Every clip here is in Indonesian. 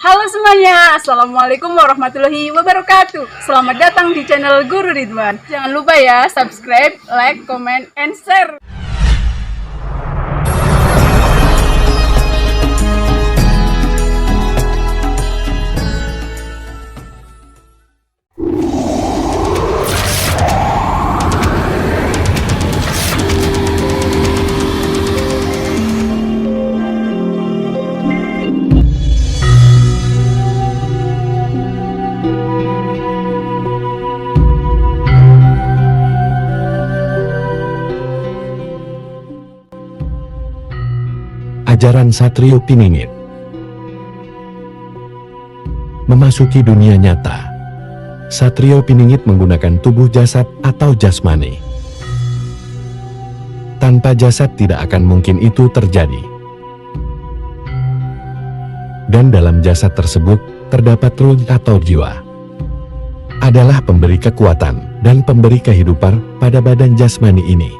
Halo semuanya, Assalamualaikum warahmatullahi wabarakatuh. Selamat datang di channel Guru Ridwan. Jangan lupa ya, subscribe, like, comment, and share. Ajaran Satrio Piningit. Memasuki dunia nyata, Satrio Piningit menggunakan tubuh jasad atau jasmani. Tanpa jasad tidak akan mungkin itu terjadi. Dan dalam jasad tersebut terdapat ruh atau jiwa. Adalah pemberi kekuatan dan pemberi kehidupan pada badan jasmani ini.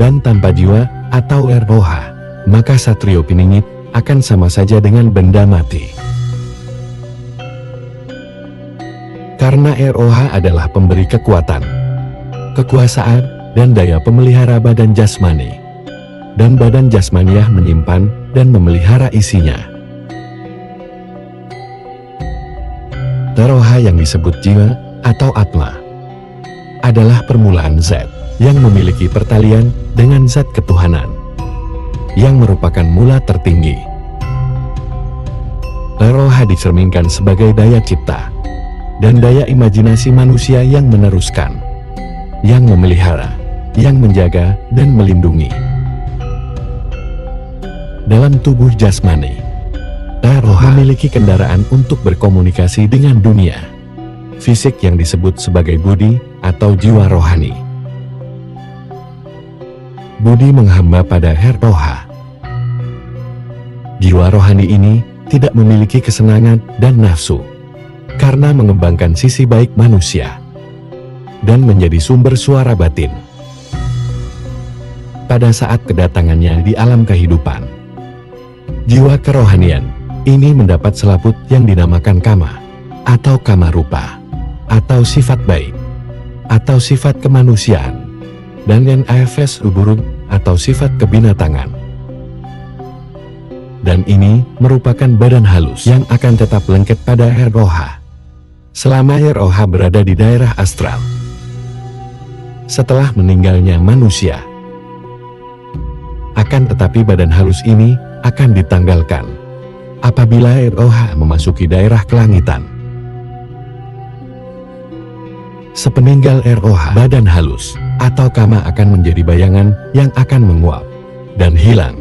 Dan tanpa jiwa atau roha, maka Satrio Piningit akan sama saja dengan benda mati. Karena ROH adalah pemberi kekuatan, kekuasaan, dan daya pemelihara badan jasmani. Dan badan jasmaniah menyimpan dan memelihara isinya. ROH yang disebut jiwa atau atma adalah permulaan zat yang memiliki pertalian dengan zat ketuhanan, yang merupakan mula tertinggi. Roha dicerminkan sebagai daya cipta dan daya imajinasi manusia yang meneruskan, yang memelihara, yang menjaga dan melindungi. Dalam tubuh jasmani, roha memiliki kendaraan untuk berkomunikasi dengan dunia fisik yang disebut sebagai budi atau jiwa rohani. Budi menghamba pada roha. Jiwa rohani ini tidak memiliki kesenangan dan nafsu, karena mengembangkan sisi baik manusia, dan menjadi sumber suara batin. Pada saat kedatangannya di alam kehidupan, jiwa kerohanian ini mendapat selaput yang dinamakan kama, atau kama rupa, atau sifat baik, atau sifat kemanusiaan, dan yang afs uburun atau sifat kebinatangan. Dan ini merupakan badan halus yang akan tetap lengket pada roha selama roha berada di daerah astral. Setelah meninggalnya manusia, akan tetapi badan halus ini akan ditanggalkan apabila roha memasuki daerah kelangitan. Sepeninggal roha, badan halus atau kama akan menjadi bayangan yang akan menguap dan hilang.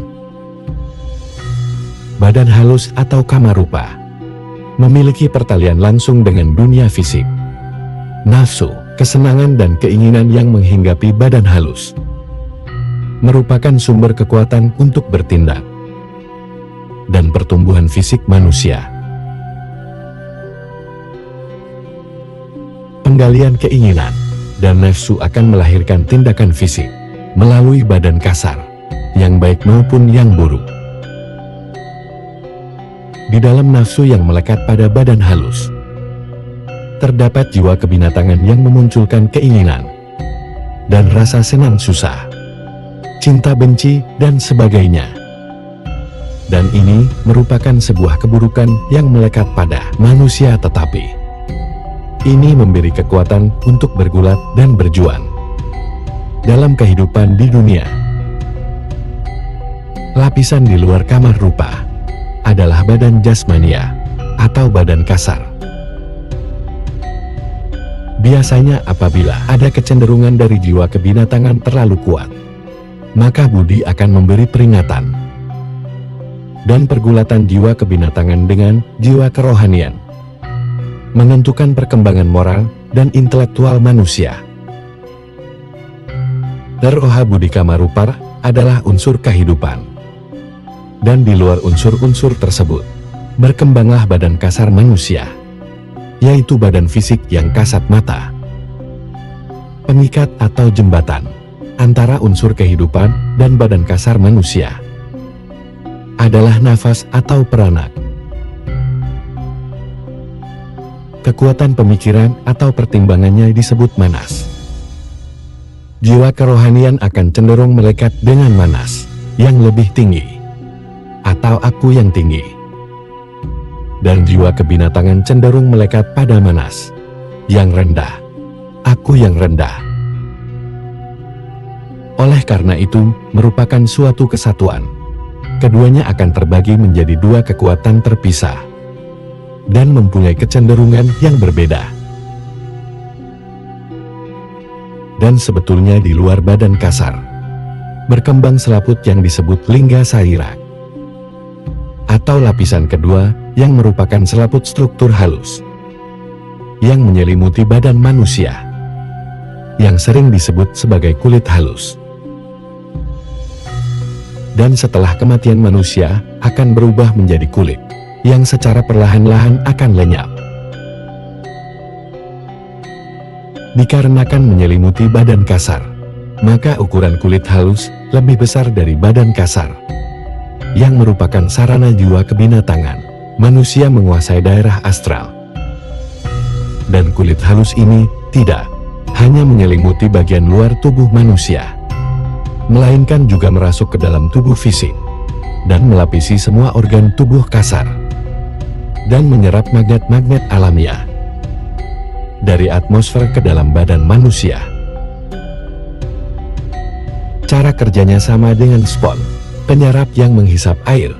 Badan halus atau kama rupa memiliki pertalian langsung dengan dunia fisik. Nafsu, kesenangan dan keinginan yang menghinggapi badan halus merupakan sumber kekuatan untuk bertindak dan pertumbuhan fisik manusia. Penggalian keinginan dan nafsu akan melahirkan tindakan fisik melalui badan kasar, yang baik maupun yang buruk. Di dalam nafsu yang melekat pada badan halus, terdapat jiwa kebinatangan yang memunculkan keinginan dan rasa senang susah, cinta benci, dan sebagainya. Dan ini merupakan sebuah keburukan yang melekat pada manusia, tetapi ini memberi kekuatan untuk bergulat dan berjuang dalam kehidupan di dunia. Lapisan di luar kamar rupa adalah badan jasmania atau badan kasar. Biasanya apabila ada kecenderungan dari jiwa kebinatangan terlalu kuat, maka budi akan memberi peringatan. Dan pergulatan jiwa kebinatangan dengan jiwa kerohanian menentukan perkembangan moral dan intelektual manusia. Roha budi kama rupa adalah unsur kehidupan. Dan di luar unsur-unsur tersebut, berkembanglah badan kasar manusia, yaitu badan fisik yang kasat mata, pengikat atau jembatan antara unsur kehidupan dan badan kasar manusia. adalah nafas atau peranak. Kekuatan pemikiran atau pertimbangannya disebut manas. Jiwa kerohanian akan cenderung melekat dengan manas, yang lebih tinggi, atau aku yang tinggi. Dan jiwa kebinatangan cenderung melekat pada manas, yang rendah, aku yang rendah. Oleh karena itu, merupakan suatu kesatuan. Keduanya akan terbagi menjadi dua kekuatan terpisah, dan mempunyai kecenderungan yang berbeda. Dan sebetulnya di luar badan kasar, berkembang selaput yang disebut lingga saira, atau lapisan kedua yang merupakan selaput struktur halus, yang menyelimuti badan manusia, yang sering disebut sebagai kulit halus. Dan setelah kematian manusia, akan berubah menjadi kulit, yang secara perlahan-lahan akan lenyap. Dikarenakan menyelimuti badan kasar, maka ukuran kulit halus lebih besar dari badan kasar, yang merupakan sarana jiwa kebinatangan. Manusia menguasai daerah astral. Dan kulit halus ini tidak hanya menyelimuti bagian luar tubuh manusia, melainkan juga merasuk ke dalam tubuh fisik, dan melapisi semua organ tubuh kasar, dan menyerap magnet-magnet alamiah dari atmosfer ke dalam badan manusia. Cara kerjanya sama dengan spons, penyerap yang menghisap air.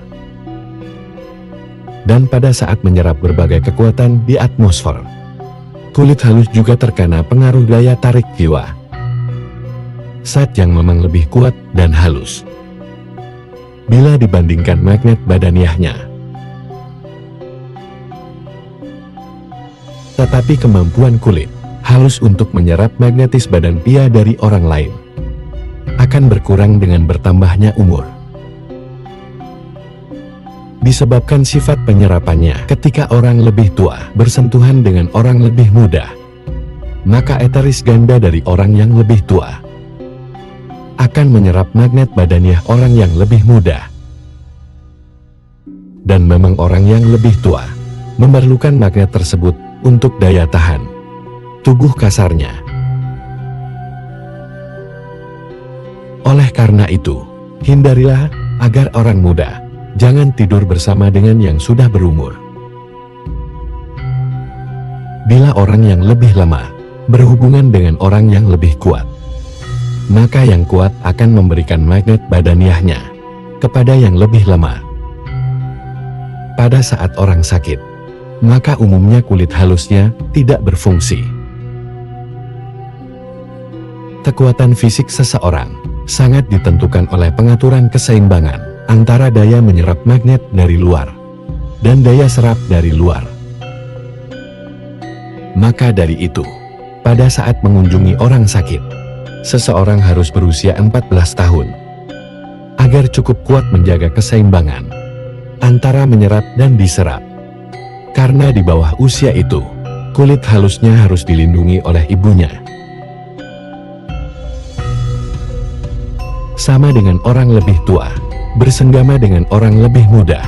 Dan pada saat menyerap berbagai kekuatan di atmosfer, kulit halus juga terkena pengaruh daya tarik jiwa, zat yang memang lebih kuat dan halus bila dibandingkan magnet badaniahnya. Tetapi kemampuan kulit halus untuk menyerap magnetis badan pria dari orang lain akan berkurang dengan bertambahnya umur. Disebabkan sifat penyerapannya ketika orang lebih tua bersentuhan dengan orang lebih muda, maka eteris ganda dari orang yang lebih tua akan menyerap magnet badaniah orang yang lebih muda. Dan memang orang yang lebih tua memerlukan magnet tersebut untuk daya tahan tubuh kasarnya. Oleh karena itu, hindarilah agar orang muda jangan tidur bersama dengan yang sudah berumur. Bila orang yang lebih lama berhubungan dengan orang yang lebih kuat, maka yang kuat akan memberikan magnet badaniahnya kepada yang lebih lemah. Pada saat orang sakit, maka umumnya kulit halusnya tidak berfungsi. Kekuatan fisik seseorang sangat ditentukan oleh pengaturan keseimbangan antara daya menyerap magnet dari luar dan daya serap dari luar. Maka dari itu, pada saat mengunjungi orang sakit, seseorang harus berusia 14 tahun agar cukup kuat menjaga keseimbangan antara menyerap dan diserap. Karena di bawah usia itu, kulit halusnya harus dilindungi oleh ibunya. Sama dengan orang lebih tua bersenggama dengan orang lebih muda,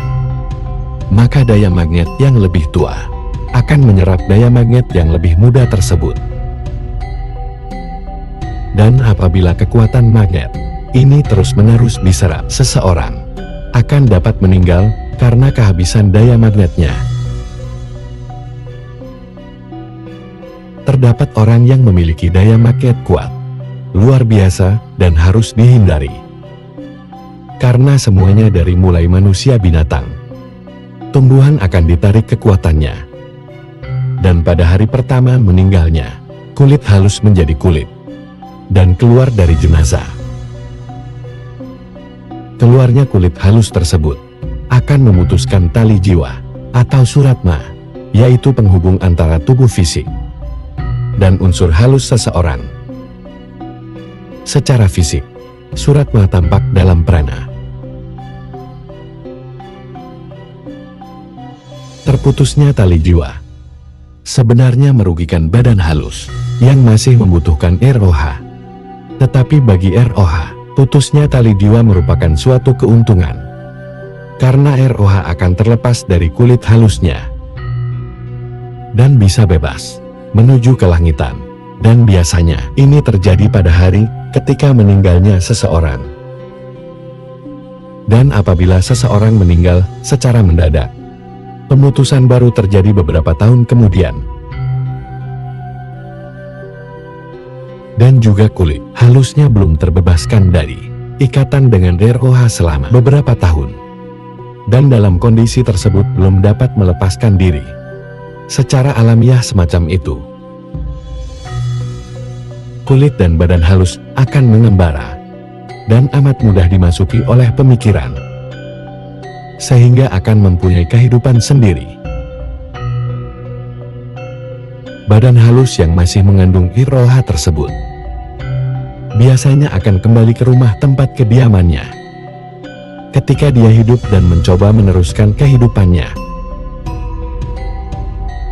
maka daya magnet yang lebih tua akan menyerap daya magnet yang lebih muda tersebut. Dan apabila kekuatan magnet ini terus-menerus diserap, seseorang akan dapat meninggal karena kehabisan daya magnetnya. Terdapat orang yang memiliki daya magnet kuat, luar biasa, dan harus dihindari. Karena semuanya dari mulai manusia binatang, tumbuhan akan ditarik kekuatannya. Dan pada hari pertama meninggalnya, kulit halus menjadi kulit, dan keluar dari jenazah. Keluarnya kulit halus tersebut akan memutuskan tali jiwa, atau suratma, yaitu penghubung antara tubuh fisik dan unsur halus seseorang. Secara fisik, suratma tampak dalam prana. Terputusnya tali jiwa sebenarnya merugikan badan halus yang masih membutuhkan ROH. Tetapi bagi ROH, putusnya tali jiwa merupakan suatu keuntungan, karena ROH akan terlepas dari kulit halusnya. dan bisa bebas menuju ke langitan. Dan biasanya ini terjadi pada hari ketika meninggalnya seseorang. Dan apabila seseorang meninggal secara mendadak, pemutusan baru terjadi beberapa tahun kemudian. Dan juga kulit halusnya belum terbebaskan dari ikatan dengan ROH selama beberapa tahun. Dan dalam kondisi tersebut belum dapat melepaskan diri secara alamiah semacam itu. Kulit dan badan halus akan mengembara dan amat mudah dimasuki oleh pemikiran, sehingga akan mempunyai kehidupan sendiri. Badan halus yang masih mengandung ROH tersebut biasanya akan kembali ke rumah tempat kediamannya ketika dia hidup dan mencoba meneruskan kehidupannya.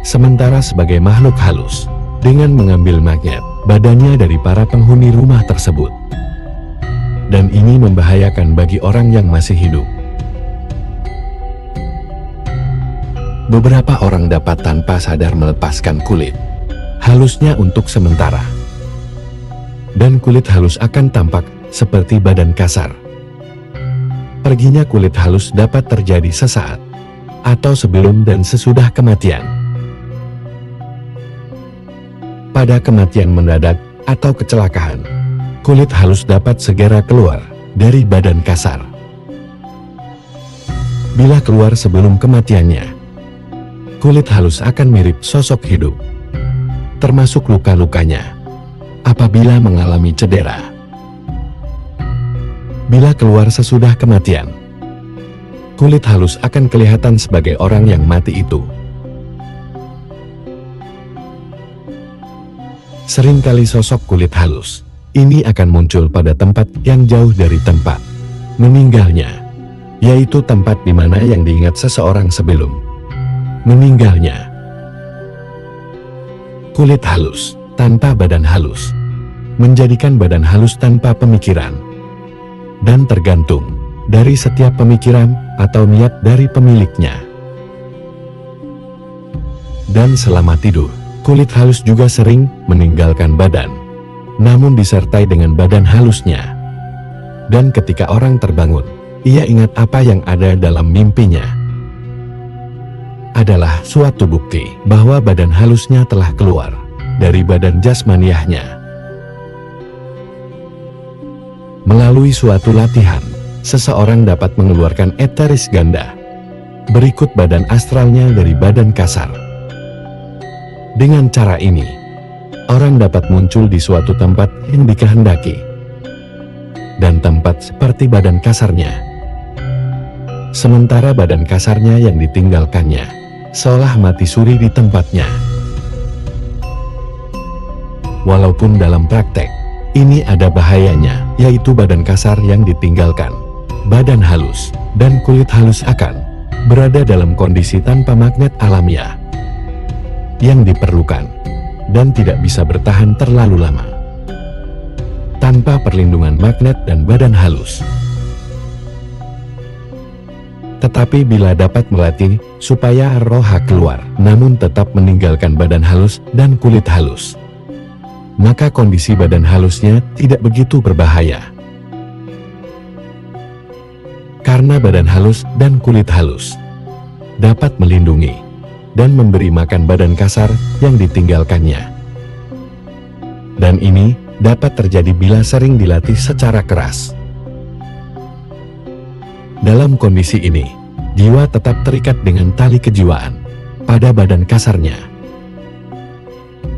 Sementara sebagai makhluk halus, dengan mengambil magnet badannya dari para penghuni rumah tersebut. Dan ini membahayakan bagi orang yang masih hidup. Beberapa orang dapat tanpa sadar melepaskan kulit halusnya untuk sementara. Dan kulit halus akan tampak seperti badan kasar. Perginya kulit halus dapat terjadi sesaat, atau sebelum dan sesudah kematian. Pada kematian mendadak atau kecelakaan, kulit halus dapat segera keluar dari badan kasar. Bila keluar sebelum kematiannya, kulit halus akan mirip sosok hidup, termasuk luka-lukanya apabila mengalami cedera. Bila keluar sesudah kematian, kulit halus akan kelihatan sebagai orang yang mati itu. Seringkali sosok kulit halus ini akan muncul pada tempat yang jauh dari tempat meninggalnya, yaitu tempat di mana yang diingat seseorang sebelum meninggalnya. Kulit halus tanpa badan halus menjadikan badan halus tanpa pemikiran, dan tergantung dari setiap pemikiran atau niat dari pemiliknya. Dan selama tidur, kulit halus juga sering meninggalkan badan, namun disertai dengan badan halusnya. Dan ketika orang terbangun, ia ingat apa yang ada dalam mimpinya. Adalah suatu bukti bahwa badan halusnya telah keluar dari badan jasmaniahnya. Melalui suatu latihan, seseorang dapat mengeluarkan eteris ganda berikut badan astralnya dari badan kasar. Dengan cara ini, orang dapat muncul di suatu tempat yang dikehendaki, dan tempat seperti badan kasarnya. Sementara badan kasarnya yang ditinggalkannya, seolah mati suri di tempatnya. Walaupun dalam praktek, ini ada bahayanya, yaitu badan kasar yang ditinggalkan, badan halus, dan kulit halus akan berada dalam kondisi tanpa magnet alamiah yang diperlukan, dan tidak bisa bertahan terlalu lama tanpa perlindungan magnet dan badan halus. Tetapi bila dapat melatih supaya ROH keluar, namun tetap meninggalkan badan halus dan kulit halus, maka kondisi badan halusnya tidak begitu berbahaya. Karena badan halus dan kulit halus dapat melindungi dan memberi makan badan kasar yang ditinggalkannya. Dan ini dapat terjadi bila sering dilatih secara keras. Dalam kondisi ini, jiwa tetap terikat dengan tali kejiwaan pada badan kasarnya.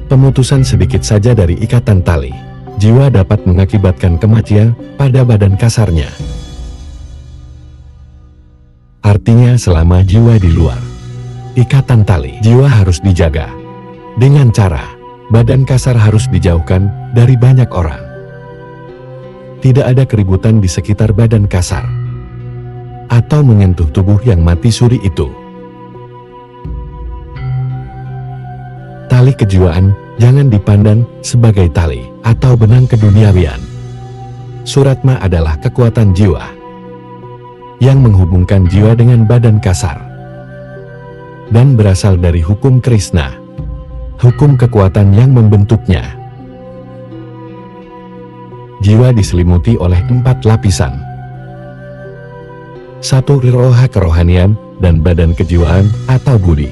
Pemutusan sedikit saja dari ikatan tali, jiwa dapat mengakibatkan kematian pada badan kasarnya. Artinya selama jiwa di luar ikatan tali, jiwa harus dijaga. Dengan cara, badan kasar harus dijauhkan dari banyak orang. Tidak ada keributan di sekitar badan kasar, atau menyentuh tubuh yang mati suri itu. Tali kejiwaan jangan dipandang sebagai tali atau benang keduniawian. Suratma adalah kekuatan jiwa yang menghubungkan jiwa dengan badan kasar, dan berasal dari hukum Krishna hukum kekuatan yang membentuknya. Jiwa diselimuti oleh 4 lapisan. 1. Roha kerohanian dan badan kejiwaan atau budi.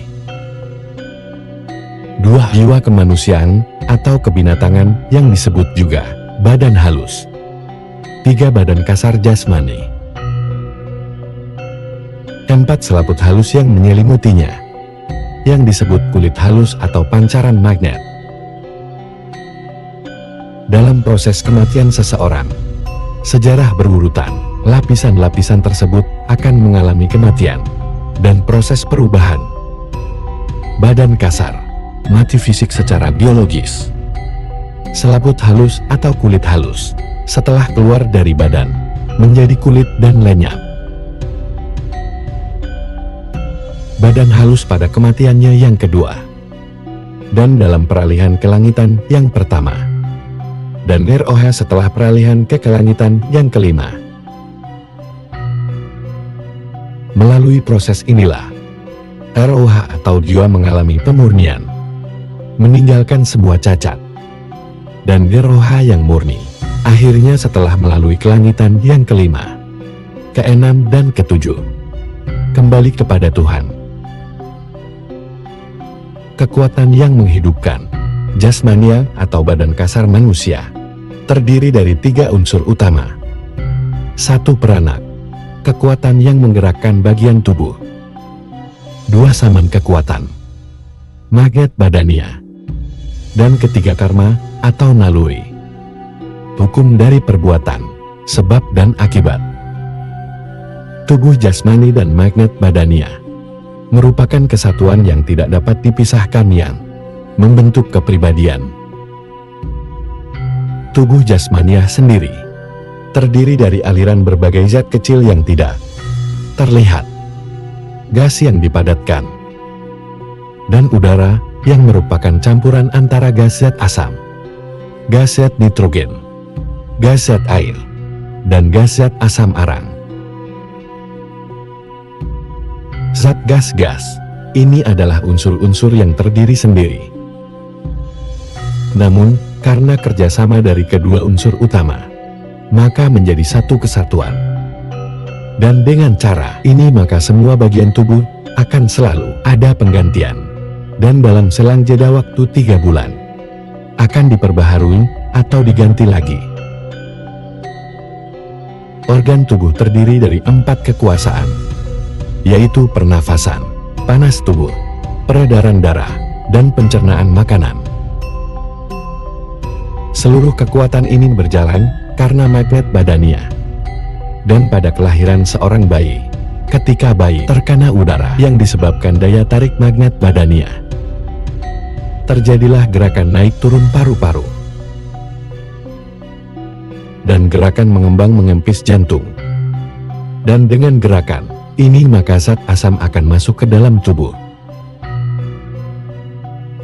2. Jiwa kemanusiaan atau kebinatangan yang disebut juga badan halus. 3. Badan kasar jasmani. 4. Selaput halus yang menyelimutinya, yang disebut kulit halus atau pancaran magnet. Dalam proses kematian seseorang, sejarah berurutan, lapisan-lapisan tersebut akan mengalami kematian dan proses perubahan. Badan kasar, mati fisik secara biologis. Selaput halus atau kulit halus, setelah keluar dari badan, menjadi kulit dan lenyap. Badan halus pada kematiannya yang kedua, dan dalam peralihan kelangitan yang pertama, dan Roha setelah peralihan ke kelangitan yang kelima. Melalui proses inilah, Roha atau jiwa mengalami pemurnian, meninggalkan semua cacat, dan Roha yang murni, akhirnya setelah melalui kelangitan yang kelima, keenam dan ketujuh, kembali kepada Tuhan. Kekuatan yang menghidupkan, jasmania atau badan kasar manusia, terdiri dari 3 unsur utama. 1. Peranak, kekuatan yang menggerakkan bagian tubuh. 2. Saman kekuatan, magnet badania. Dan ketiga karma atau naluri, hukum dari perbuatan, sebab dan akibat. Tubuh jasmani dan magnet badania merupakan kesatuan yang tidak dapat dipisahkan yang membentuk kepribadian. Tubuh jasmania sendiri terdiri dari aliran berbagai zat kecil yang tidak terlihat, gas yang dipadatkan, dan udara yang merupakan campuran antara gas zat asam, gas zat nitrogen, gas zat air, dan gas zat asam arang. Zat gas-gas ini adalah unsur-unsur yang terdiri sendiri. Namun, karena kerjasama dari kedua unsur utama, maka menjadi satu kesatuan. Dan dengan cara ini maka semua bagian tubuh akan selalu ada penggantian. Dan dalam selang jeda waktu 3 bulan, akan diperbaharui atau diganti lagi. Organ tubuh terdiri dari 4 kekuasaan, yaitu pernafasan, panas tubuh, peredaran darah, dan pencernaan makanan. Seluruh kekuatan ini berjalan karena magnet badania. Dan pada kelahiran seorang bayi, ketika bayi terkena udara yang disebabkan daya tarik magnet badania, terjadilah gerakan naik turun paru-paru, dan gerakan mengembang mengempis jantung. Dan dengan gerakan ini maka zat asam akan masuk ke dalam tubuh.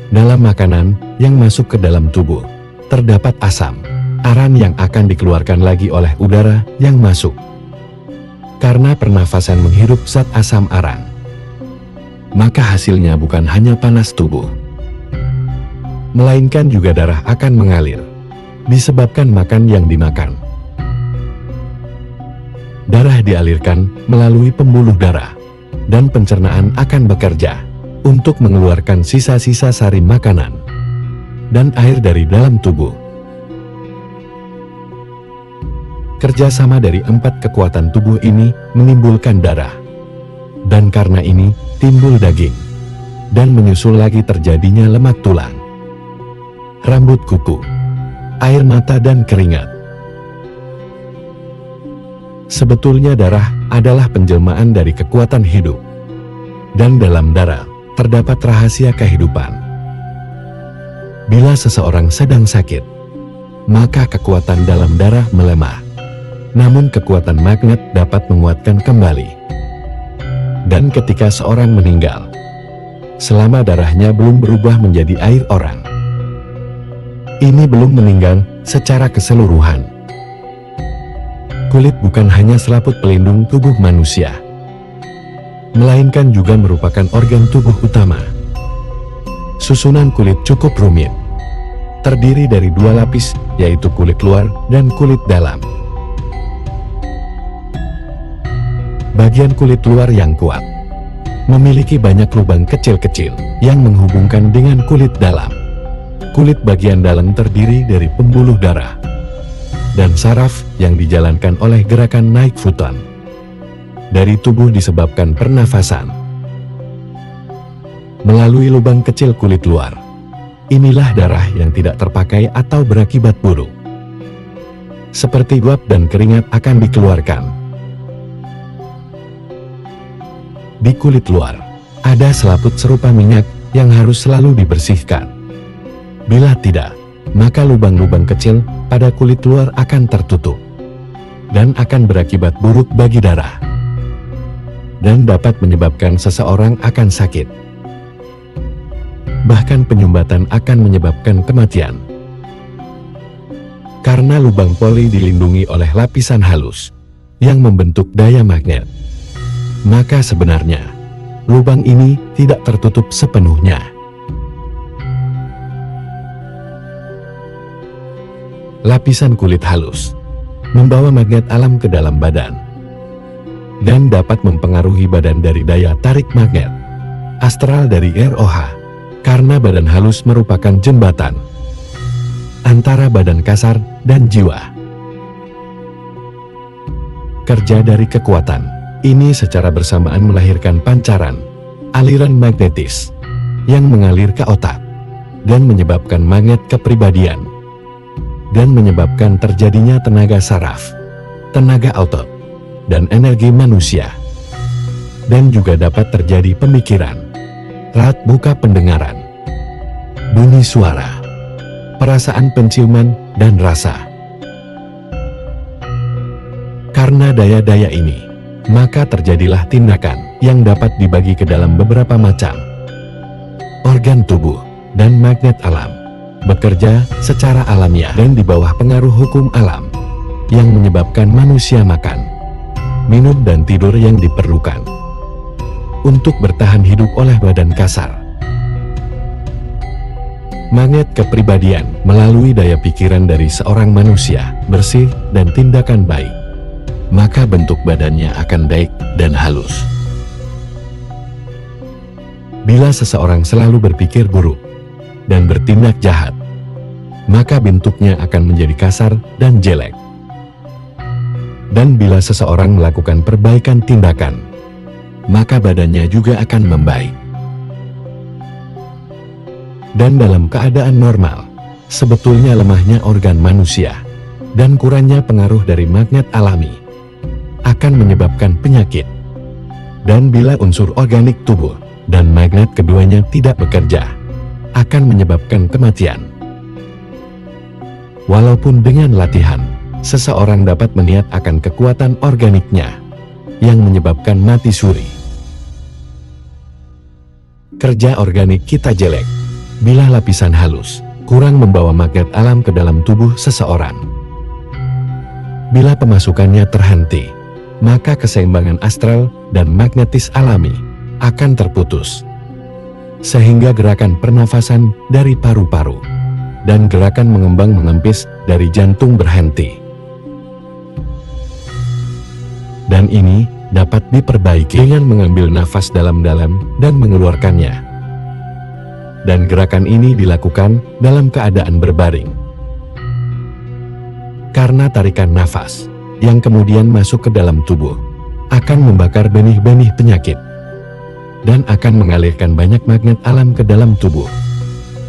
Dalam makanan yang masuk ke dalam tubuh, terdapat asam, aran yang akan dikeluarkan lagi oleh udara yang masuk. Karena pernafasan menghirup zat asam arang, maka hasilnya bukan hanya panas tubuh, melainkan juga darah akan mengalir, disebabkan makan yang dimakan. Darah dialirkan melalui pembuluh darah, dan pencernaan akan bekerja untuk mengeluarkan sisa-sisa sari makanan dan air dari dalam tubuh. Kerjasama dari 4 kekuatan tubuh ini menimbulkan darah, dan karena ini timbul daging, dan menyusul lagi terjadinya lemak tulang, rambut kuku, air mata dan keringat. Sebetulnya darah adalah penjelmaan dari kekuatan hidup, dan dalam darah terdapat rahasia kehidupan. Bila seseorang sedang sakit, maka kekuatan dalam darah melemah, namun kekuatan magnet dapat menguatkan kembali. Dan ketika seorang meninggal, selama darahnya belum berubah menjadi air orang, ini belum meninggal secara keseluruhan. Kulit bukan hanya selaput pelindung tubuh manusia, melainkan juga merupakan organ tubuh utama. Susunan kulit cukup rumit. Terdiri dari dua lapis, yaitu kulit luar dan kulit dalam. Bagian kulit luar yang kuat memiliki banyak lubang kecil-kecil yang menghubungkan dengan kulit dalam. Kulit bagian dalam terdiri dari pembuluh darah dan saraf yang dijalankan oleh gerakan naik futon dari tubuh disebabkan pernafasan melalui lubang kecil kulit luar. Inilah darah yang tidak terpakai atau berakibat buruk, seperti uap dan keringat akan dikeluarkan. Di kulit luar ada selaput serupa minyak yang harus selalu dibersihkan. Bila tidak, maka lubang-lubang kecil pada kulit luar akan tertutup dan akan berakibat buruk bagi darah dan dapat menyebabkan seseorang akan sakit. Bahkan penyumbatan akan menyebabkan kematian. Karena lubang poli dilindungi oleh lapisan halus yang membentuk daya magnet, maka sebenarnya lubang ini tidak tertutup sepenuhnya. Lapisan kulit halus membawa magnet alam ke dalam badan dan dapat mempengaruhi badan dari daya tarik magnet astral dari ROH, karena badan halus merupakan jembatan antara badan kasar dan jiwa. Kerja dari kekuatan ini secara bersamaan melahirkan pancaran aliran magnetis yang mengalir ke otak dan menyebabkan magnet kepribadian dan menyebabkan terjadinya tenaga saraf, tenaga otot, dan energi manusia. Dan juga dapat terjadi pemikiran, raut muka pendengaran, bunyi suara, perasaan penciuman, dan rasa. Karena daya-daya ini, maka terjadilah tindakan yang dapat dibagi ke dalam beberapa macam organ tubuh dan magnet alam, bekerja secara alamiah dan di bawah pengaruh hukum alam yang menyebabkan manusia makan, minum, dan tidur yang diperlukan untuk bertahan hidup oleh badan kasar. Magnet kepribadian melalui daya pikiran dari seorang manusia bersih dan tindakan baik, maka bentuk badannya akan baik dan halus. Bila seseorang selalu berpikir buruk dan bertindak jahat, maka bentuknya akan menjadi kasar dan jelek. Dan bila seseorang melakukan perbaikan tindakan, maka badannya juga akan membaik. Dan dalam keadaan normal, sebetulnya lemahnya organ manusia dan kurangnya pengaruh dari magnet alami akan menyebabkan penyakit. Dan bila unsur organik tubuh dan magnet keduanya tidak bekerja, akan menyebabkan kematian. Walaupun dengan latihan, seseorang dapat melihat akan kekuatan organiknya yang menyebabkan mati suri. Kerja organik kita jelek bila lapisan halus kurang membawa magnet alam ke dalam tubuh seseorang. Bila pemasukannya terhenti, maka keseimbangan astral dan magnetis alami akan terputus, sehingga gerakan pernafasan dari paru-paru dan gerakan mengembang mengempis dari jantung berhenti. Dan ini dapat diperbaiki dengan mengambil nafas dalam-dalam dan mengeluarkannya. Dan gerakan ini dilakukan dalam keadaan berbaring. Karena tarikan nafas yang kemudian masuk ke dalam tubuh akan membakar benih-benih penyakit dan akan mengalirkan banyak magnet alam ke dalam tubuh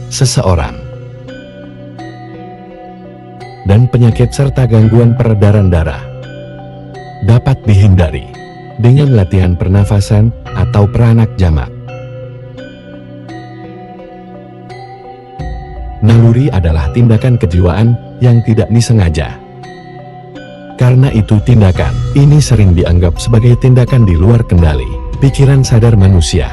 seseorang. Dan penyakit serta gangguan peredaran darah dapat dihindari dengan latihan pernafasan atau peranak jamak. Naluri adalah tindakan kejiwaan yang tidak disengaja. Karena itu tindakan ini sering dianggap sebagai tindakan di luar kendali pikiran sadar manusia.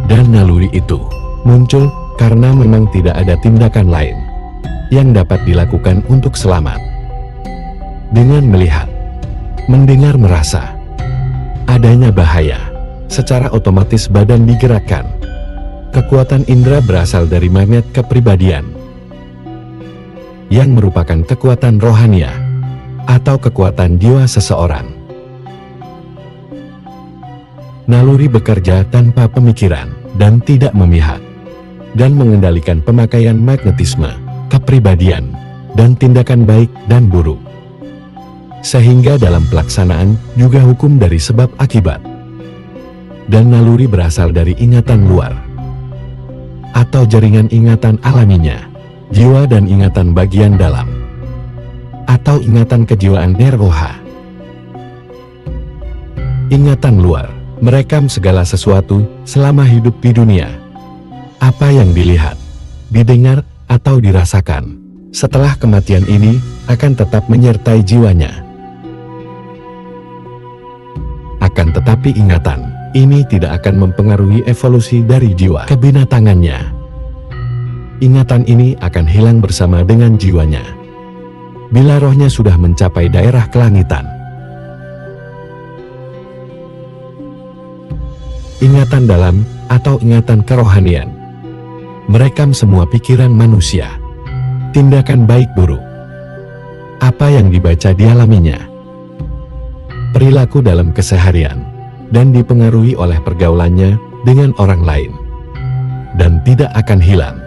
Dan naluri itu muncul karena memang tidak ada tindakan lain yang dapat dilakukan untuk selamat. Dengan melihat, mendengar, merasa adanya bahaya, secara otomatis badan digerakkan Kekuatan indera berasal dari magnet kepribadian, yang merupakan kekuatan rohania atau kekuatan jiwa seseorang. Naluri bekerja tanpa pemikiran dan tidak memihak, dan mengendalikan pemakaian magnetisme, kepribadian, dan tindakan baik dan buruk. Sehingga dalam pelaksanaan juga hukum dari sebab akibat. Dan naluri berasal dari ingatan luar, atau jaringan ingatan alaminya, jiwa dan ingatan bagian dalam, atau ingatan kejiwaan nirroha. Ingatan luar merekam segala sesuatu selama hidup di dunia. Apa yang dilihat, didengar, atau dirasakan setelah kematian ini akan tetap menyertai jiwanya. Akan tetapi ingatan ini tidak akan mempengaruhi evolusi dari jiwa kebinatangannya. Ingatan ini akan hilang bersama dengan jiwanya bila rohnya sudah mencapai daerah kelangitan. Ingatan dalam atau ingatan kerohanian merekam semua pikiran manusia, tindakan baik buruk, apa yang dibaca dialaminya, perilaku dalam keseharian, dan dipengaruhi oleh pergaulannya dengan orang lain, dan tidak akan hilang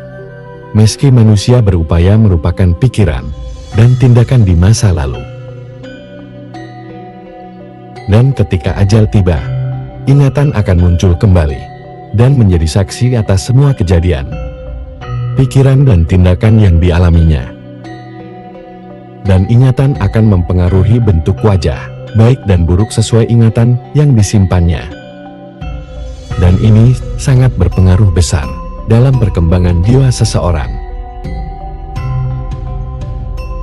meski manusia berupaya merupakan pikiran dan tindakan di masa lalu. Dan ketika ajal tiba, ingatan akan muncul kembali dan menjadi saksi atas semua kejadian, pikiran dan tindakan yang dialaminya. Dan ingatan akan mempengaruhi bentuk wajah, baik dan buruk sesuai ingatan yang disimpannya. Dan ini sangat berpengaruh besar dalam perkembangan jiwa seseorang.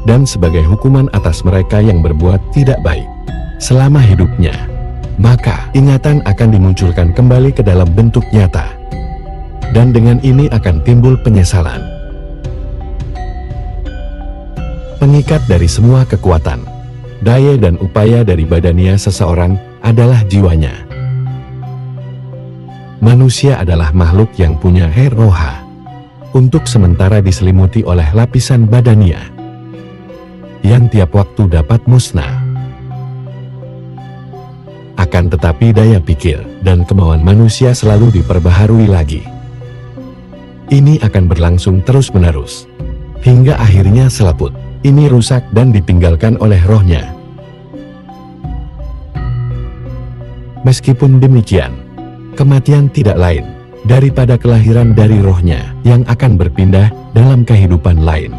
Dan sebagai hukuman atas mereka yang berbuat tidak baik selama hidupnya, maka ingatan akan dimunculkan kembali ke dalam bentuk nyata. Dan dengan ini akan timbul penyesalan. Pengikat dari semua kekuatan, daya dan upaya dari badannya seseorang adalah jiwanya. Manusia adalah makhluk yang punya roha, untuk sementara diselimuti oleh lapisan badania, yang tiap waktu dapat musnah. Akan tetapi daya pikir dan kemauan manusia selalu diperbaharui lagi. Ini akan berlangsung terus-menerus, hingga akhirnya selaput ini rusak dan ditinggalkan oleh rohnya. Meskipun demikian, kematian tidak lain daripada kelahiran dari rohnya yang akan berpindah dalam kehidupan lain.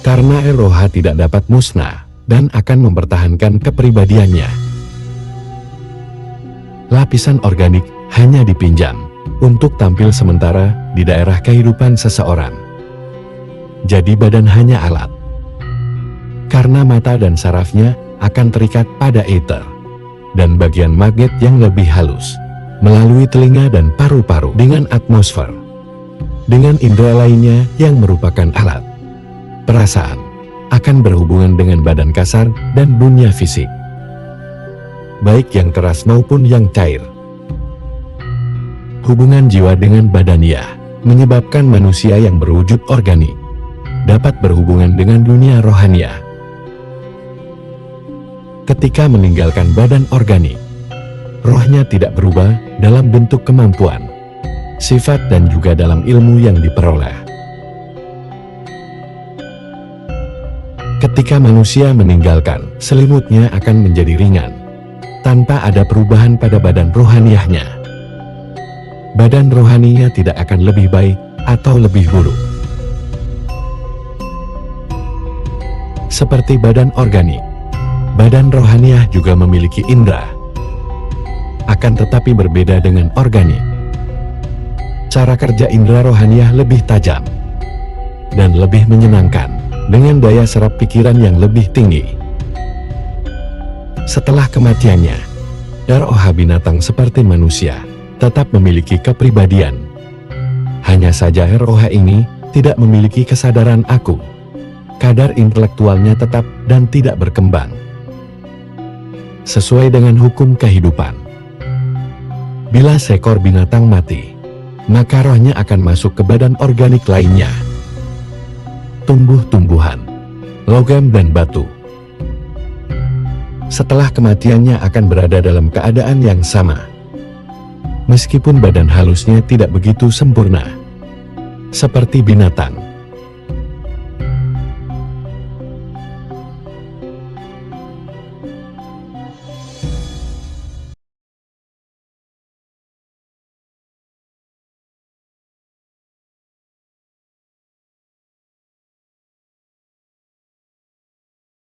Karena roha tidak dapat musnah dan akan mempertahankan kepribadiannya. Lapisan organik hanya dipinjam untuk tampil sementara di daerah kehidupan seseorang. Jadi badan hanya alat. Karena mata dan sarafnya akan terikat pada ether dan bagian magnet yang lebih halus melalui telinga dan paru-paru dengan atmosfer. Dengan indera lainnya yang merupakan alat perasaan akan berhubungan dengan badan kasar dan dunia fisik, baik yang keras maupun yang cair. Hubungan jiwa dengan badania menyebabkan manusia yang berwujud organik dapat berhubungan dengan dunia rohania. Ketika meninggalkan badan organik, rohnya tidak berubah dalam bentuk kemampuan, sifat dan juga dalam ilmu yang diperoleh. Ketika manusia meninggalkan, selimutnya akan menjadi ringan, tanpa ada perubahan pada badan rohaniahnya. Badan rohaninya tidak akan lebih baik atau lebih buruk. Seperti badan organik, badan rohaniah juga memiliki indera. Akan tetapi berbeda dengan organik. Cara kerja indera rohaniah lebih tajam dan lebih menyenangkan, dengan daya serap pikiran yang lebih tinggi. Setelah kematiannya, roha binatang seperti manusia tetap memiliki kepribadian. Hanya saja roha ini tidak memiliki kesadaran aku. Kadar intelektualnya tetap dan tidak berkembang sesuai dengan hukum kehidupan. Bila seekor binatang mati, maka rohnya akan masuk ke badan organik lainnya. Tumbuh-tumbuhan, logam dan batu. Setelah kematiannya akan berada dalam keadaan yang sama. Meskipun badan halusnya tidak begitu sempurna. Seperti binatang.